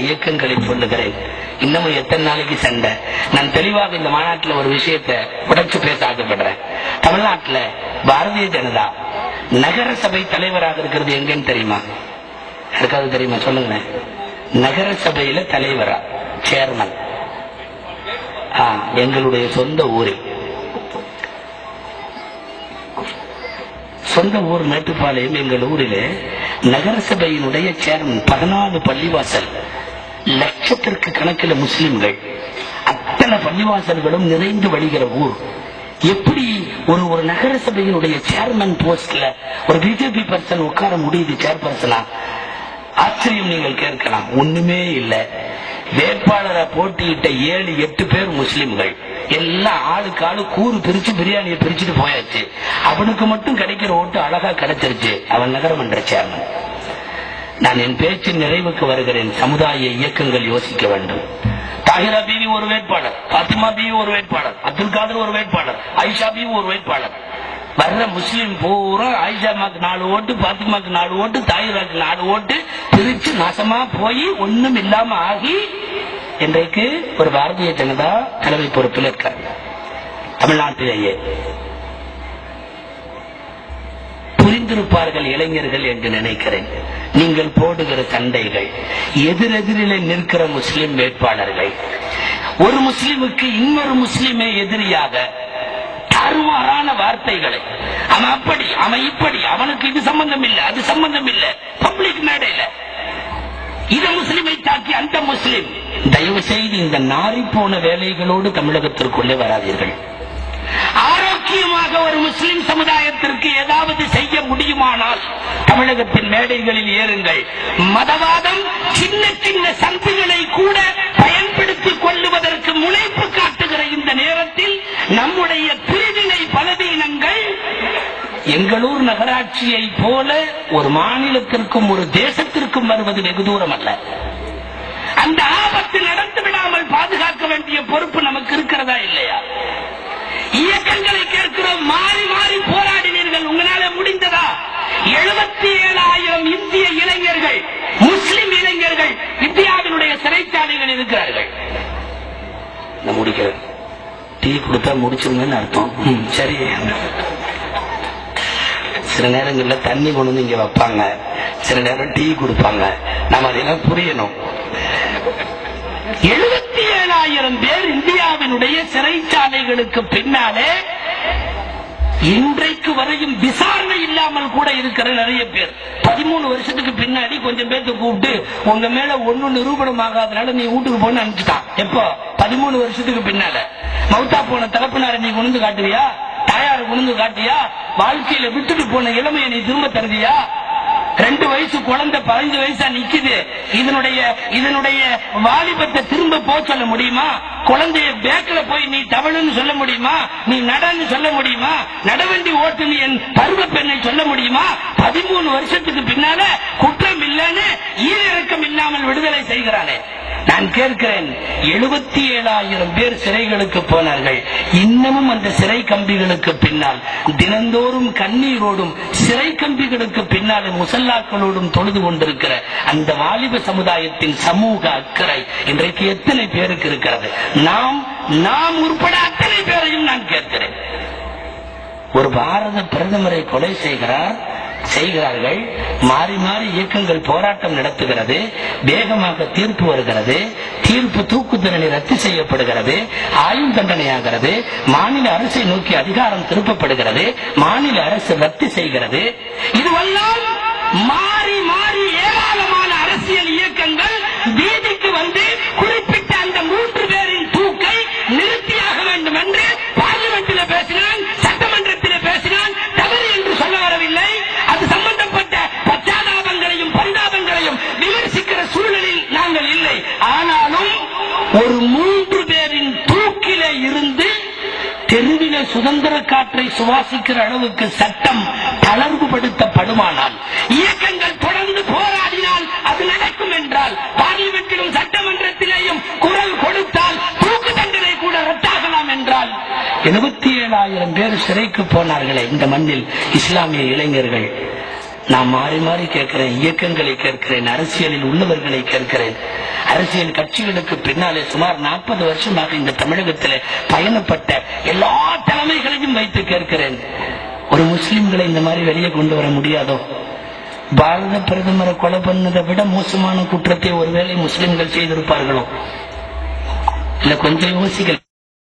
இயக்கங்களை சொல்லுகிறேன். இன்னமும் எத்தனை நாளைக்கு சண்டை? நான் தெளிவாக இந்த மாநாட்டில் ஒரு விஷயத்தை உடைச்சு பேச ஆசைப்படுறேன். தமிழ்நாட்டில் பாரதிய ஜனதா நகர சபை தலைவராக இருக்கிறது எங்கன்னு தெரியுமா? யாருக்காவது தெரியுமா? சொல்லுங்க. நகர சபையில தலைவரா, சேர்மன் எங்களுடைய சொந்த ஊரில், சொந்த ஊர் மேட்டுப்பாளையம். எங்கள் ஊரிலே நகர சபையினுடைய சேர்மன், 14 பள்ளிவாசல், லட்சத்திற்கு கணக்கில் முஸ்லிம்கள், அத்தனை பள்ளிவாசல்களும் நிறைந்து வழிகிற ஊர். எப்படி ஒரு நகர சபையினுடைய சேர்மன் போஸ்ட்ல ஒரு பிஜேபி பர்சன் உட்கார முடியுது? சேர்பர்சனா? ஆச்சரியம். நீங்கள் கேட்கலாம். ஒண்ணுமே இல்லை. வேட்பாளரை போட்டியிட்ட 7-8 பேர் முஸ்லிம்கள். எல்லாம் ஆளுக்கு ஆளு கூறு பிரிச்சு பிரியாணியை பிரிச்சுட்டு போயாச்சு. அவனுக்கு மட்டும் கிடைக்கிற ஓட்டு அழகா கிடைச்சிருச்சு. அவன் நகரமன்ற சேர்மன். நான் என் பேச்சின் நிறைவுக்கு வருகிறேன். சமுதாய இயக்கங்கள் யோசிக்க வேண்டும். தாகிரா பீவி ஒரு வேட்பாளர், பாத்திமா பீவி ஒரு வேட்பாளர், அப்துல் காதர் ஒரு வேட்பாளர், ஆயிஷா பீவி ஒரு வேட்பாளர். வர்ற முஸ்லிம் பூரா ஆயிஷாமாக்கு 4 ஓட்டு, பாத்திமாக்கு 4 ஓட்டு, தாயிராக்கு 4 ஓட்டு பிரிச்சு நாசமா போய் ஒண்ணும் இல்லாம ஆகி இன்றைக்கு ஒரு பாரதிய ஜனதா தலைமை பொறுப்பில் இருக்க தமிழ்நாட்டிலேயே புரிந்திருப்பார்கள் இளைஞர்கள் என்று நினைக்கிறேன். நீங்கள் போடுகிற சண்டைகள், எதிரெதிரிலே நிற்கிற முஸ்லிம் வேட்பாளர்கள், ஒரு முஸ்லிமுக்கு இன்னொரு முஸ்லிமே எதிரியாக அருவாரான வார்த்தைகளை, அவன் அப்படி, அவன் இப்படி, அவனுக்கு இது சம்பந்தம் இல்லை, அது சம்பந்தம் இல்லை, பப்ளிக் மேடையில இத முஸ்லிமை தாக்கி அந்த முஸ்லிம். தயவு செய்து இந்த நாரி போன வேலைகளோடு தமிழகத்திற்குள்ளே வராதீர்கள். ஆரோக்கியமாக ஒரு முஸ்லிம் சமுதாயத்திற்கு ஏதாவது செய்ய முடியுமானால் தமிழகத்தின் மேடைகளில் ஏறுங்கள். மதவாதம் சின்ன சின்ன சந்துகளை கூட பயன்படுத்திக் கொள்ளுவதற்கு முனைப்பு காட்டுகிற இந்த நேரத்தில் நம்முடைய பிரிவினை பலவீனங்கள் எங்களூர் நகராட்சியை போல ஒரு மாநிலத்திற்கும் ஒரு தேசத்திற்கும் வருவது வெகு தூரம் அல்ல. அந்த ஆபத்து நடந்து விடாமல் பாதுகாக்க வேண்டிய பொறுப்பு நமக்கு இருக்கிறதா இல்லையா? இயக்கங்களை கேட்கிறோம். மாறி மாறி போராடினீர்கள், உங்களால முடிந்ததா? 77,000 இந்திய இளைஞர்கள், முஸ்லிம் இளைஞர்கள் இந்தியாவினுடைய சிறைச்சாலைகள் இருக்கிறார்கள். முடிக்கிறேன். டீ கொடுத்தா முடிச்சிருங்கன்னு அர்த்தம். சரி. சில நேரங்கள்ல தண்ணி கொண்டு வந்து இங்க வைப்பாங்க, சில நேரம் டீ கொடுப்பாங்க. நம்ம அதெல்லாம் புரியணும். 77,000 பேர் இந்தியாவினுடைய சிறைச்சாலைகளுக்கு பின்னாலே இன்றைக்கு வரையும் விசாரணை இல்லாமல் கூட இருக்கிற நிறைய பேர். 13 வருஷத்துக்கு பின்னாடி கொஞ்சம் பேர்த்து கூப்பிட்டு உங்க மேல ஒன்னும் நிரூபணம் ஆகாதனால நீ வீட்டுக்கு போன்னு அனுப்பிச்சுட்டான். எப்போ? 13 வருஷத்துக்கு பின்னால. மௌத்தா போன தகப்பனாரை நீ கொண்டு காட்டுவியா? தாயாரை கொண்டு காட்டியா? வாழ்க்கையில விட்டுட்டு போன இளமையை நீ திரும்ப தருவியா? 2 வயசு குழந்தை 15 வயசா நிக்குது. இதனுடைய வாலிபத்தை திரும்ப போக சொல்ல முடியுமா? குழந்தைய பேக்ல போய் நீ தவழுன்னு சொல்ல முடியுமா? நீ நடன்னு சொல்ல முடியுமா? நடவண்டி ஓட்டுன்னு என் பருவ பெண்ணை சொல்ல முடியுமா? 13 வருஷத்துக்கு பின்னால குற்றம் இல்லைன்னு ஈரிறக்கம் இல்லாமல் விடுதலை செய்கிறானே. நான் கேட்கிறேன், 77,000 பேர் சிறைகளுக்கு போனார்கள். இன்னமும் அந்த சிறை கம்பிகளுக்கு பின்னால் தினந்தோறும் கண்ணீரோடும் சிறை கம்பிகளுக்கு பின்னால் முசல்லாக்களோடும் தொழுது கொண்டிருக்கிற அந்த வாலிப சமுதாயத்தின் சமூக அக்கறை இன்றைக்கு எத்தனை பேருக்கு இருக்கிறது? நாம் உட்பட அத்தனை பேரையும் நான் கேட்கிறேன். ஒரு பாரத பிரதமரை கொலை செய்கிறார்கள். மாறி மாறி இயக்கங்கள் போராட்டம் நடத்துகிறது. வேகமாக தீர்ப்பு வருகிறது. தீர்ப்பு தூக்கு தண்டனை ரத்து செய்யப்படுகிறது, ஆயுள் தண்டனையாகிறது. மாநில அரசை நோக்கி அதிகாரம் திருப்பப்படுகிறது. மாநில அரசு ரத்து செய்கிறது. இதுவெல்லாம் மாறி மாறி ஏராளமான அரசியல் இயக்கங்கள் வீதிக்கு வந்து குறிப்பிட்ட அந்த 3 பேரின் தூக்கை நிறுத்தியாக வேண்டும் என்று பார்லிமெண்டில் பேசினான், சட்டமன்றத்தில் பேசினான். தவறு என்று சொல்ல வரவில்லை. அது சம்பந்தப்பட்ட பச்சாதாபங்களையும் பரிதாபங்களையும் விமர்சிக்கிற சூழலில் நாங்கள் இல்லை. ஆனாலும் ஒரு 3 பேரின் தூக்கிலே இருந்து தெருவில சுதந்திர காற்றை சுவாசிக்கிற அளவுக்கு சட்டம் தளர்வுபடுத்தப்படுமானால், இயக்கங்கள் தொடர்ந்து போராடினால் அது நடக்கும் என்றால், பார்லிமெண்டிலும் சட்டமன்றத்திலேயும் குரல் கொடுத்தால் தூக்கு தண்டனை கூட ரத்தாகலாம் என்றால், 77,000 பேர் சிறைக்கு போனார்களே இந்த மண்ணில் இஸ்லாமிய இளைஞர்கள். நான் மாறி மாறி கேட்கிறேன், இயக்கங்களை கேட்கிறேன், அரசியலில் உள்ளவர்களை கேட்கிறேன். அரசியல் கட்சிகளுக்கு பின்னாலே சுமார் 40 வருஷமாக இந்த தமிழகத்தில் பயணப்பட்ட எல்லா தலைமைகளையும் வைத்து கேட்கிறேன், ஒரு முஸ்லிம்களை இந்த மாதிரி வெளியே கொண்டு வர முடியாதோ? பாரத பிரதமரை கொலை பண்ணதை விட மோசமான குற்றத்தை ஒருவேளை முஸ்லிம்கள் செய்திருப்பார்களோ? இல்ல கொஞ்சம் யோசிக்கல.